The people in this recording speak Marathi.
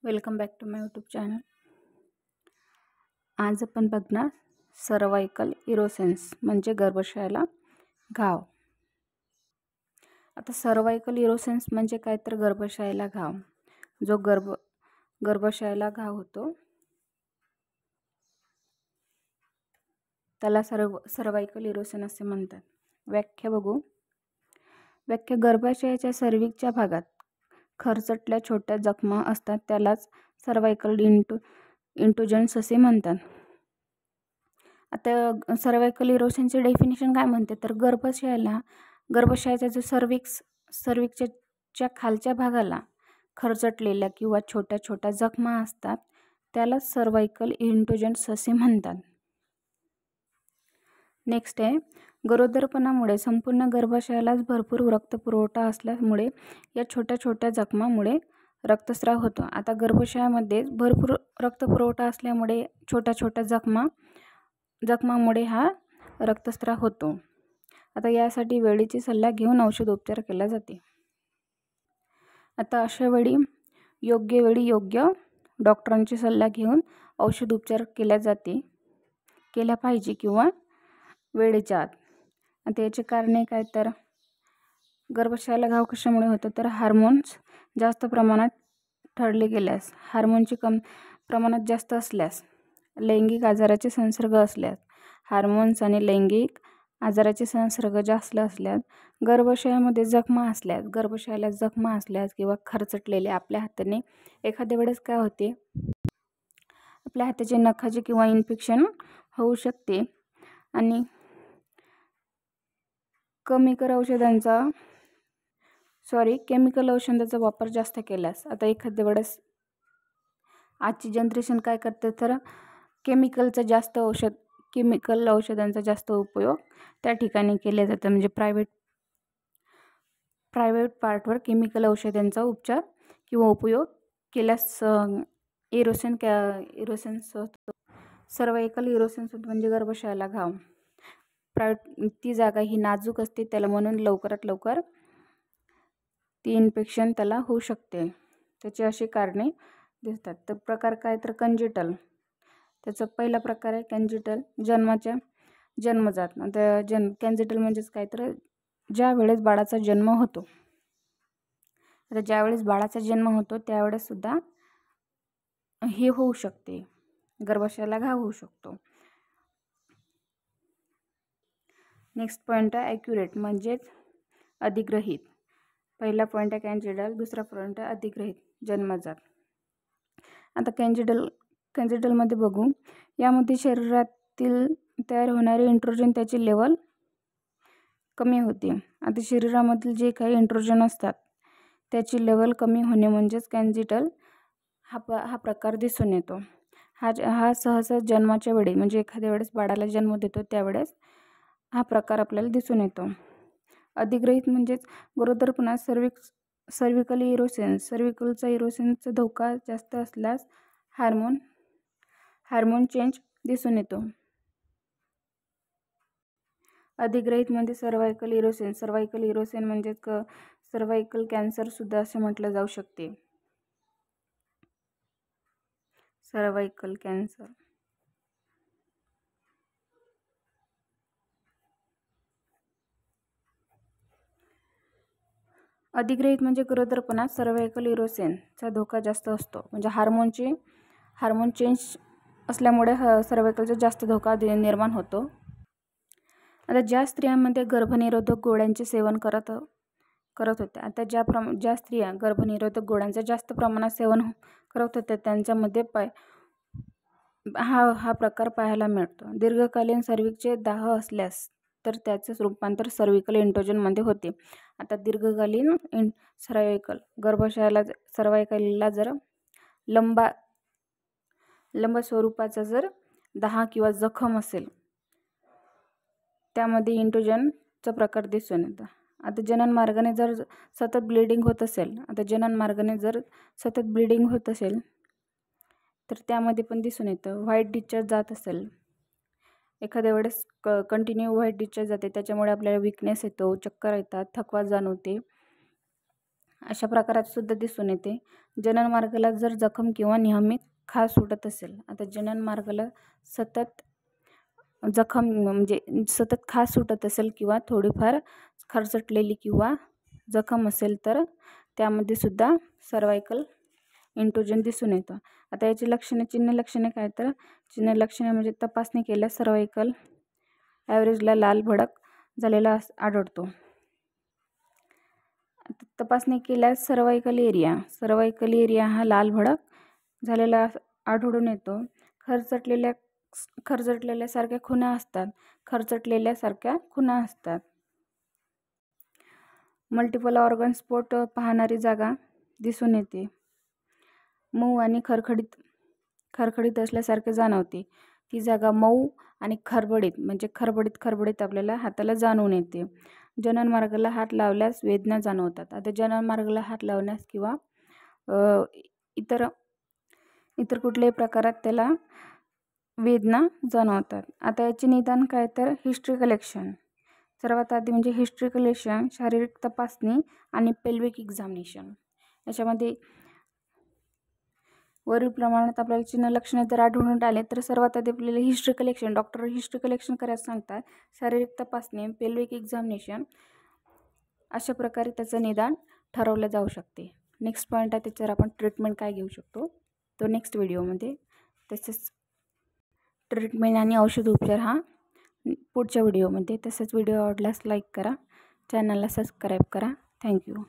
Welcome back to my YouTube channel. आज आपण बघणार सर्वाइकल इरोसेन्स म्हणजे गर्भाशयाला घाव. आता सर्वाइकल इरोसेन्स म्हणजे काय तर गर्भाशयाला घाव. जो गर्भाशयाला घाव होतो त्याला सर्वाइकल इरोसेन असे म्हणतात. व्याख्या बघू. व्याख्या: गर्भाशयाच्या सर्व्हिक्सच्या भागात खरचटल्या छोट्या जखमा असतात त्यालाच सर्वाइकल इंट्रुजन्स असे म्हणतात. आता सर्वाइकल इरोसेनचे डेफिनेशन काय म्हणते तर गर्भाशयाचा जो सर्व्हिक्सच्या खालच्या भागाला खरचटलेल्या किंवा छोट्या छोट्या जखमा असतात त्याला सर्वाइकल इंट्रुजन्स असे म्हणतात. नेक्स्ट आहे, गरोदरपणामुळे संपूर्ण गर्भाशयालाच भरपूर रक्तपुरवठा असल्यामुळे या छोट्या छोट्या जखमांमुळे रक्तस्राव होतो. आता गर्भाशयामध्ये भरपूर रक्तपुरवठा असल्यामुळे छोट्या छोट्या जखमांमुळे हा रक्तस्राव होतो. आता यासाठी वेळीची सल्ला घेऊन औषधोपचार केला जाते. आता अशा वेळी योग्य वेळी योग्य डॉक्टरांची सल्ला घेऊन औषधोपचार केला पाहिजे किंवा वेळेच्या आत. आता याची कारणे काय तर गर्भाशयाला घाव कशामुळे होतं तर हार्मोन्स जास्त प्रमाणात ठरले गेल्यास, हार्मोनची प्रमाणात जास्त असल्यास, लैंगिक आजाराचे संसर्ग असल्यास, हार्मोन्स आणि लैंगिक आजाराचे संसर्ग जास्त असल्यास, गर्भाशयाला जखमा असल्यास किंवा खरचटलेले आपल्या हाताने एखाद्या वेळेस काय होते आपल्या हाताचे नखाचे किंवा इन्फेक्शन होऊ शकते. आणि केमिकल औषधांचा वापर जास्त केल्यास, आता एखाद्या वेळेस आजची जनरेशन काय करते तर केमिकल औषधांचा जास्त उपयोग त्या ठिकाणी केले जातात. म्हणजे प्रायव्हेट पार्टवर केमिकल औषधांचा उपचार किंवा उपयोग केल्यास इरोसेन्स होतो. सर्वाइकल इरोसेन्स म्हणजे गर्भाशयाला घाव. ती जागा ही नाजूक असते त्याला, म्हणून लवकरात लवकर ती इन्फेक्शन त्याला होऊ शकते. त्याची अशी कारणे दिसतात. तर प्रकार काय तर कंजिटल. त्याचा पहिला प्रकार आहे कंजिटल, जन्मजात. आता कंजिटल म्हणजेच काय तर ज्या वेळेस बाळाचा जन्म होतो, आता ज्यावेळेस बाळाचा जन्म होतो त्यावेळेस सुद्धा हे होऊ शकते, गर्भाशयाला घाव होऊ शकतो. नेक्स्ट पॉईंट आहे ॲक्युरेट म्हणजेच अधिग्रहित. पहिला पॉईंट आहे कंजिटल, दुसरा पॉईंट आहे अधिग्रहित, जन्मजात. आता कंजिटलमध्ये बघू. यामध्ये शरीरातील तयार होणारे इंट्रोजन त्याची लेवल कमी होते. आता शरीरामधील जे काही इंट्रोजन असतात त्याची लेवल कमी होणे म्हणजेच कंजिटल हा प्रकार दिसून येतो. हा सहसा जन्माच्या वेळी म्हणजे एखाद्या वेळेस बाळाला जन्म देतो त्यावेळेस हा प्रकार आपल्याला दिसून येतो. अधिग्रहित म्हणजेच गरोदरपणात सर्व्हिकलचा इरोसेन्सचा धोका जास्त असल्यास हार्मोन चेंज दिसून येतो. अधिग्रहित म्हणजे सर्वाइकल इरोसेन म्हणजे सर्वाइकल कॅन्सर सुद्धा असे म्हटलं जाऊ शकते. Cervical cancer. अधिग्रहित म्हणजे गरोदरपणात सर्वाइकल इरोसेनचा धोका जास्त असतो. म्हणजे हार्मोन चेंज असल्यामुळे सर्वाइकलचा जास्त धोका निर्माण होतो. आता ज्या स्त्रियांमध्ये गर्भनिरोधक गोळ्यांचे सेवन करत होत्या, आता ज्या स्त्रिया गर्भनिरोधक गोळ्यांचं जास्त प्रमाणात सेवन करत होत्या त्यांच्यामध्ये हा प्रकार पाहायला मिळतो. दीर्घकालीन सर्व्हिक्सचे दाह असल्यास तर त्याचे रूपांतर सर्व्हिकल इंट्रोजनमध्ये होते. आता दीर्घकालीन सर्वाइकलला जर लंब स्वरूपाचा जर दाह किंवा जखम असेल त्यामध्ये इंट्रोजनचा प्रकार दिसून येतो. आता जनन मार्गाने जर सतत ब्लिडिंग होत असेल तर त्यामध्ये पण दिसून येतं. व्हाईट डिस्चार्ज जात असेल, एखाद्या वेळेस कंटिन्यू व्हाईट डिस्चार्ज जाते त्याच्यामुळे आपल्याला विकनेस येतो, चक्कर येतात, थकवा जाणवते. अशा प्रकारात सुद्धा दिसून येते. जननमार्गाला जर जखम किंवा नियमित खाज सुटत असेल, आता जननमार्गाला सतत जखम म्हणजे सतत खाज सुटत असेल किंवा थोडीफार खरचटलेली किंवा जखम असेल तर त्यामध्ये सुद्धा सर्वायकल इंट्रुजन दिसून येतं. आता याची लक्षणे, चिन्ह लक्षणे काय, तर चिन्ह लक्षणे म्हणजे तपासणी केल्यास सर्वायकल ॲव्हरेजला लाल भडक झालेला आढळतो. तपासणी केल्यास सर्वायकल एरिया हा लाल भडक झालेला आढळून येतो. खरचटलेल्यासारख्या खुणा असतात. मल्टिपल ऑर्गन स्पॉट पाहणारी जागा दिसून येते. मऊ आणि खरखडीत असल्यासारखे जाणवते. ती जागा मऊ आणि खरबडीत आपल्याला हाताला जाणवून येते. जननमार्गाला हात लावल्यास वेदना जाणवतात. आता जननमार्गाला हात लावण्यास किंवा इतर कुठल्याही प्रकारात त्याला वेदना जाणवतात. आता याचे निदान काय, तर हिस्ट्री कलेक्शन. सर्वात आधी म्हणजे हिस्ट्री कलेक्शन, शारीरिक तपासणी आणि पेल्विक एक्झामिनेशन. याच्यामध्ये वरील प्रमाणात आपल्याला चिन्ह लक्षणे जर आढळून आले तर सर्वात आधी आपल्याला history collection, doctor history collection करायला सांगतात. शारीरिक तपासणी, पेल्विक एक्झामिनेशन, अशा प्रकारे त्याचं निदान ठरवलं जाऊ शकते. नेक्स्ट पॉईंट आहे त्याच्यावर आपण ट्रीटमेंट काय घेऊ शकतो तो नेक्स्ट व्हिडिओमध्ये. तसेच ट्रीटमेंट आणि औषध उपचार हा पुढच्या व्हिडिओमध्ये. तसेच व्हिडिओ आवडल्यास लाईक करा, चॅनलला सबस्क्राईब करा. थँक्यू.